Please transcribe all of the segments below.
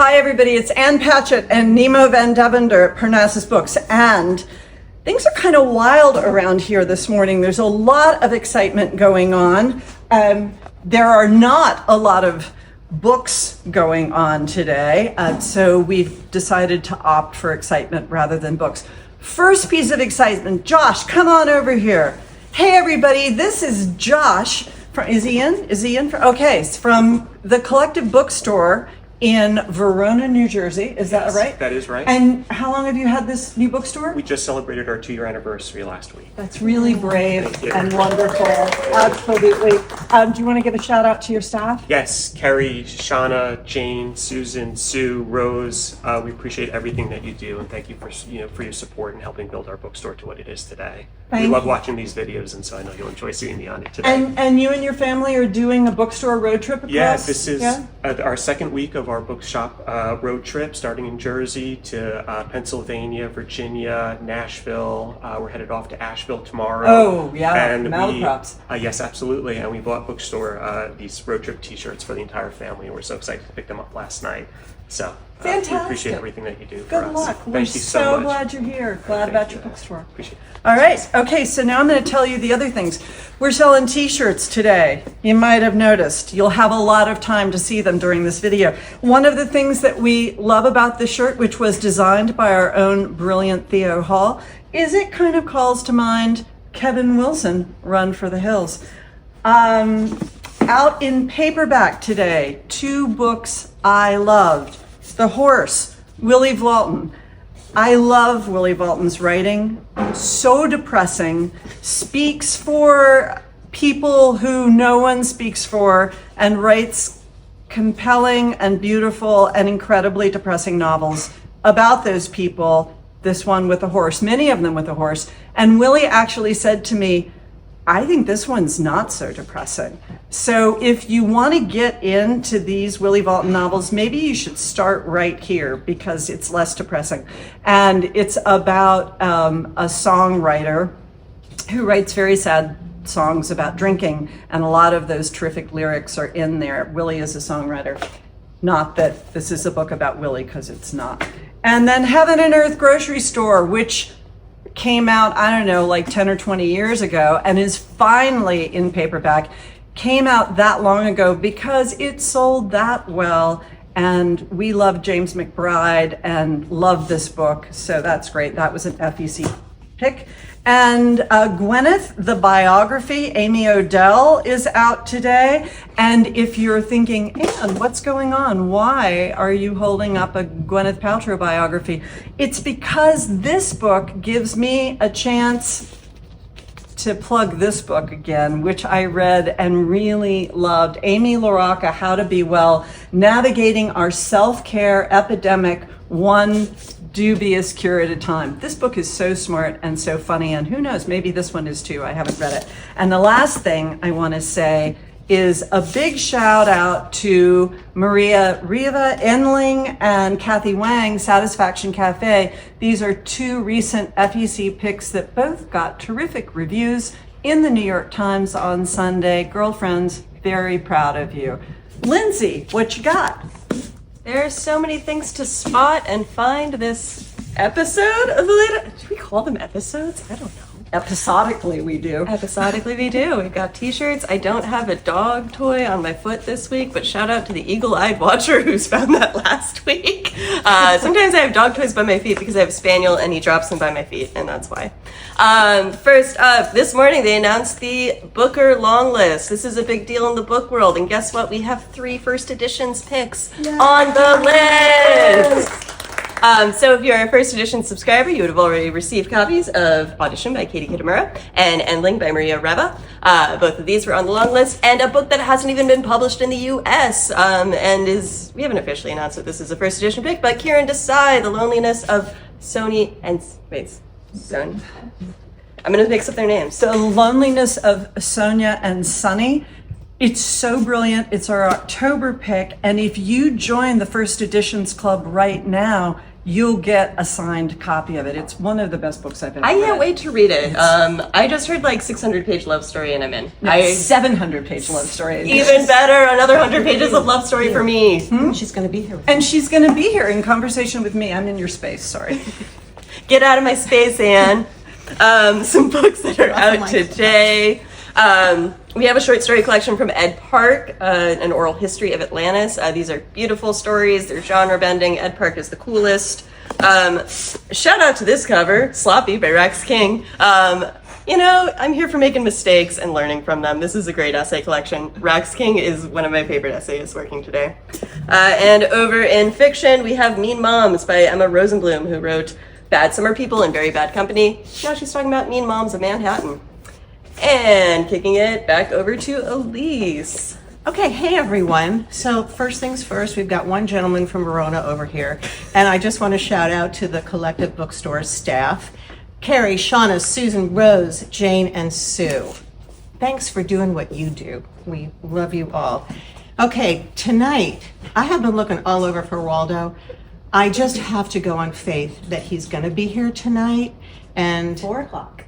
Hi everybody, it's Ann Patchett and Nemo Van Devender at Parnassus Books, and things are kind of wild around here this morning. There's a lot of excitement going on. There are not a lot of books going on today, so we've decided to opt for excitement rather than books. First piece of excitement, Josh, come on over here. Hey everybody, this is Josh. Is he in? Okay, it's from the Collective Bookstore in Verona, New Jersey. Is that right? That is right. And how long have you had this new bookstore? We just celebrated our 2-year anniversary last week. That's really brave and wonderful. Absolutely. Do you want to give a shout out to your staff? Yes, Kerry, Shauna, Jane, Susan, Sue, Rose. We appreciate everything that you do, and thank you for your support and helping build our bookstore to what it is today. We love watching these videos, and so I know you'll enjoy seeing me on it today. And you and your family are doing a bookstore road trip across? Yeah, this is our second week of our bookshop road trip, starting in Jersey to Pennsylvania, Virginia, Nashville. We're headed off to Asheville tomorrow. Oh, yeah, and malaprops. Yes, absolutely. And we bought bookstore these road trip t-shirts for the entire family, and we're so excited to pick them up last night. So fantastic. We appreciate everything that you do for us. Good luck. Thank We're you so much. Glad you're here. Glad about your bookstore. Appreciate it. All right. Okay, so now I'm going to tell you the other things. We're selling t-shirts today. You might have noticed. You'll have a lot of time to see them during this video. One of the things that we love about this shirt, which was designed by our own brilliant Theo Hall, is it kind of calls to mind Kevin Wilson, Run for the Hills. Out in paperback today, 2 books I loved. The Horse, Willie Vlaughton. I love Willie Vlaughton's writing. So depressing. Speaks for people who no one speaks for, and writes compelling and beautiful and incredibly depressing novels about those people. This one with a horse, many of them with a horse. And Willie actually said to me, I think this one's not so depressing. So if you want to get into these Willie Vlaughton novels, maybe you should start right here because it's less depressing. And it's about a songwriter who writes very sad songs about drinking, and a lot of those terrific lyrics are in there. Willie is a songwriter. Not that this is a book about Willie, because it's not. And then Heaven and Earth Grocery Store, which came out, I don't know, like 10 or 20 years ago, and is finally in paperback. Came out that long ago because it sold that well, and we love James McBride and love this book, so that's great. That was an FEC pick. And Gwyneth, the biography, Amy Odell, is out today. And if you're thinking, Anne, what's going on? Why are you holding up a Gwyneth Paltrow biography? It's because this book gives me a chance to plug this book again, which I read and really loved. Amy LaRocca, How to Be Well, Navigating Our Self-Care Epidemic, One Dubious Cure at a Time. This book is so smart and so funny, and who knows, maybe this one is too. I haven't read it. And the last thing I want to say is a big shout out to Maria Riva Enling and Kathy Wang, Satisfaction Cafe. These are 2 recent FEC picks that both got terrific reviews in the New York Times on Sunday. Girlfriends, very proud of you. Lindsay, what you got? There's so many things to spot and find this episode of the Laydown. Do we call them episodes? I don't know. Episodically we do. Episodically we do. We've got t-shirts. I don't have a dog toy on my foot this week, but shout out to the eagle-eyed watcher who's found that last week. Sometimes I have dog toys by my feet because I have a spaniel and he drops them by my feet, and that's why. First up, this morning they announced the Booker long list. This is a big deal in the book world, and guess what? We have 3 first editions picks on the list. So if you're a first edition subscriber, you would have already received copies of Audition by Katie Kitamura and Endling by Maria Reva. Both of these were on the long list, and a book that hasn't even been published in the US and we haven't officially announced that this is a first edition pick, but Kieran Desai, The Loneliness of Sony and... Sony? I'm going to mix up their names. The Loneliness of Sonia and Sunny. It's so brilliant. It's our October pick, and if you join the First Editions Club right now, you'll get a signed copy of it. It's one of the best books I've ever I read. can't wait to read it. I just heard like 600-page love story and I'm in. 700-page love story. Even better, another 100 pages of love story for me. She's going to be here. And she's going to be here in conversation with me. I'm in your space, sorry. Get out of my space, Anne. Some books that are out today. We have a short story collection from Ed Park, an oral history of Atlantis. These are beautiful stories. They're genre bending. Ed Park is the coolest. Shout out to this cover, Sloppy by Rex King. I'm here for making mistakes and learning from them. This is a great essay collection. Rex King is one of my favorite essayists working today. And over in fiction, we have Mean Moms by Emma Rosenblum, who wrote Bad Summer People and Very Bad Company. Now she's talking about Mean Moms of Manhattan. And kicking it back over to Elise. Okay, hey everyone. So first things first, we've got one gentleman from Verona over here, and I just want to shout out to the Collective Bookstore staff, Carrie, Shauna, Susan, Rose, Jane, and Sue. Thanks for doing what you do. We love you all. Okay, tonight, I have been looking all over for Waldo. I just have to go on faith that he's going to be here tonight, and 4 o'clock.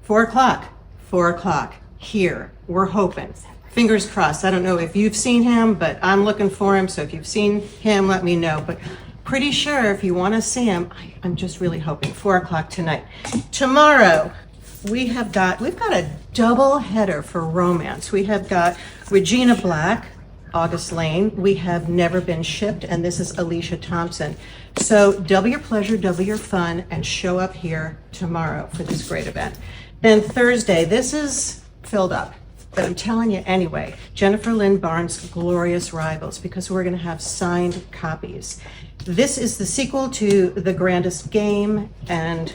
4 o'clock. 4 o'clock here. We're hoping. Fingers crossed. I don't know if you've seen him, but I'm looking for him. So if you've seen him, let me know. But pretty sure if you want to see him, I'm just really hoping 4 o'clock tonight. Tomorrow, we've got a double header for romance. We have got Regina Black, August Lane. We have Never Been Shipped, and this is Alicia Thompson. So double your pleasure, double your fun, and show up here tomorrow for this great event. Then Thursday, this is filled up, but I'm telling you anyway, Jennifer Lynn Barnes' Glorious Rivals, because we're going to have signed copies. This is the sequel to The Grandest Game, and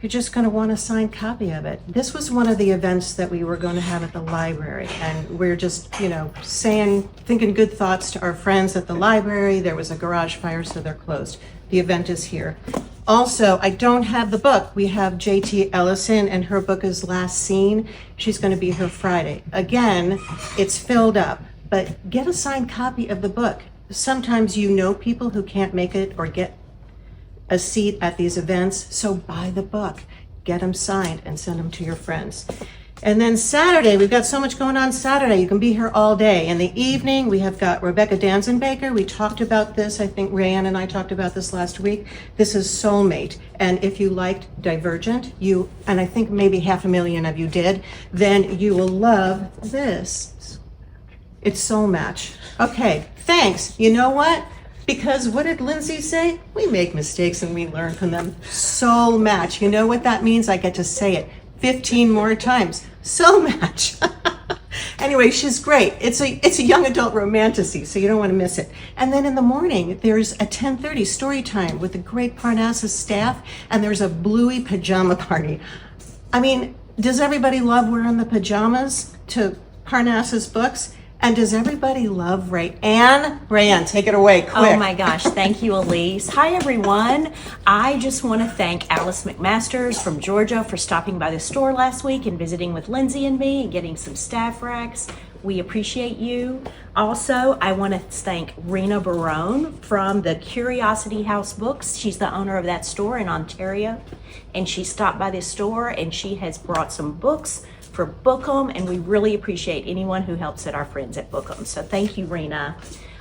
you're just going to want a signed copy of it. This was one of the events that we were going to have at the library, and we're just, thinking good thoughts to our friends at the library. There was a garage fire, so they're closed. The event is here. Also, I don't have the book. We have JT Ellison, and her book is Last Seen. She's going to be here Friday. Again, it's filled up, but get a signed copy of the book. Sometimes you know people who can't make it or get a seat at these events, so buy the book, get them signed, and send them to your friends. And then Saturday, we've got so much going on Saturday. You can be here all day. In the evening, we have got Rebecca Danzenbaker. We talked about this. I think Rayanne and I talked about this last week. This is Soulmate. And if you liked Divergent, and I think maybe 500,000 of you did, then you will love this. It's Soul Match. Okay, thanks. You know what? Because what did Lindsay say? We make mistakes and we learn from them. Soul Match. You know what that means? I get to say it 15 more times. Soul Match. Anyway, she's great. It's a young adult romantasy, so you don't want to miss it. And then in the morning, there's a 10:30 story time with the great Parnassus staff, and there's a bluey pajama party. I mean, does everybody love wearing the pajamas to Parnassus books? And does everybody love Rayanne? Rayanne, take it away, quick. Oh my gosh, thank you, Elise. Hi, everyone. I just want to thank Alice McMasters from Georgia for stopping by the store last week and visiting with Lindsay and me and getting some staff racks. We appreciate you. Also, I want to thank Rena Barone from the Curiosity House Books. She's the owner of that store in Ontario, and she stopped by this store and she has brought some books for Bookham, and we really appreciate anyone who helps our friends at Bookham. So thank you, Rena.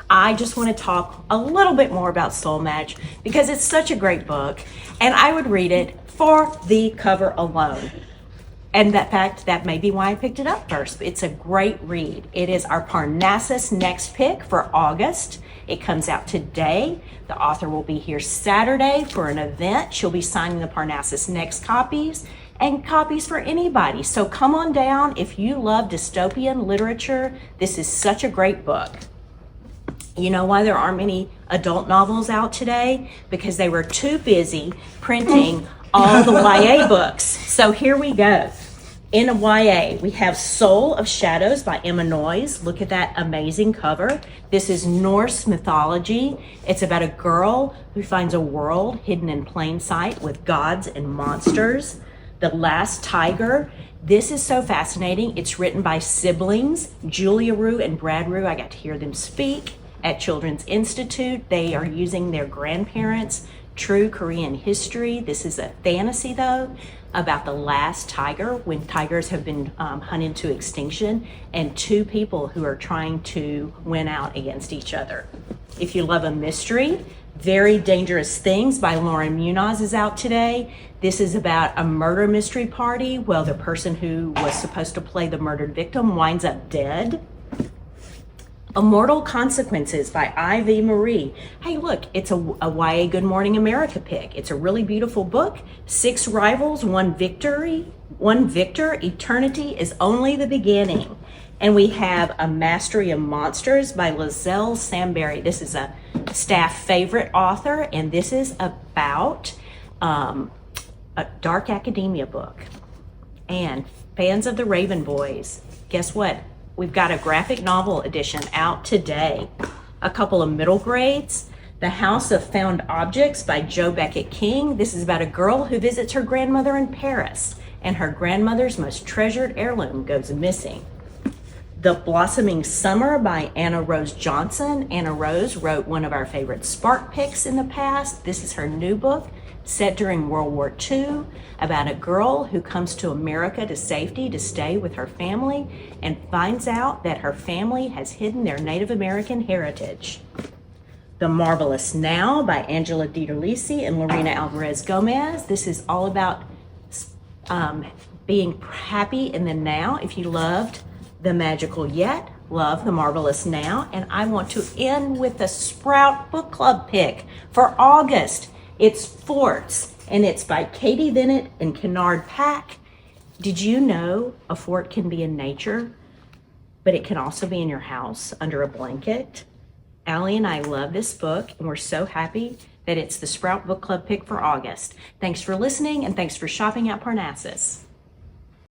I just want to talk a little bit more about Soul Match because it's such a great book, and I would read it for the cover alone. And that may be why I picked it up first. It's a great read. It is our Parnassus Next pick for August. It comes out today. The author will be here Saturday for an event. She'll be signing the Parnassus Next copies and copies for anybody. So come on down. If you love dystopian literature, this is such a great book. You know why there aren't many adult novels out today? Because they were too busy printing all the YA books. So here we go. In a YA, we have Soul of Shadows by Emma Noyes. Look at that amazing cover. This is Norse mythology. It's about a girl who finds a world hidden in plain sight with gods and monsters. The Last Tiger. This is so fascinating. It's written by siblings, Julia Rue and Brad Rue. I got to hear them speak. at Children's Institute. They are using their grandparents' true Korean history. This is a fantasy, though, about the last tiger, when tigers have been hunted to extinction, and two people who are trying to win out against each other. If you love a mystery, Very Dangerous Things by Lauren Munoz is out today. This is about a murder mystery party. Well, the person who was supposed to play the murdered victim winds up dead. Immortal Consequences by Ivy Marie. Hey, look, it's a YA Good Morning America pick. It's a really beautiful book. 6 rivals, one victor. Eternity is only the beginning. And we have A Mastery of Monsters by Lizelle Samberry. This is a staff favorite author, and this is about a dark academia book. And fans of the Raven Boys, guess what? We've got a graphic novel edition out today. A couple of middle grades. The House of Found Objects by Jo Beckett King. This is about a girl who visits her grandmother in Paris, and her grandmother's most treasured heirloom goes missing. The Blossoming Summer by Anna Rose Johnson. Anna Rose wrote one of our favorite Spark picks in the past. This is her new book, set during World War II, about a girl who comes to America to safety to stay with her family and finds out that her family has hidden their Native American heritage. The Marvelous Now by Angela Dieterlisi and Lorena Alvarez Gomez. This is all about being happy in the now. If you loved The Magical Yet, love The Marvelous Now. And I want to end with a Sprout Book Club pick for August. It's Forts, and it's by Katie Bennett and Kennard Pack. Did you know a fort can be in nature, but it can also be in your house under a blanket? Allie and I love this book, and we're so happy that it's the Sprout Book Club pick for August. Thanks for listening, and thanks for shopping at Parnassus.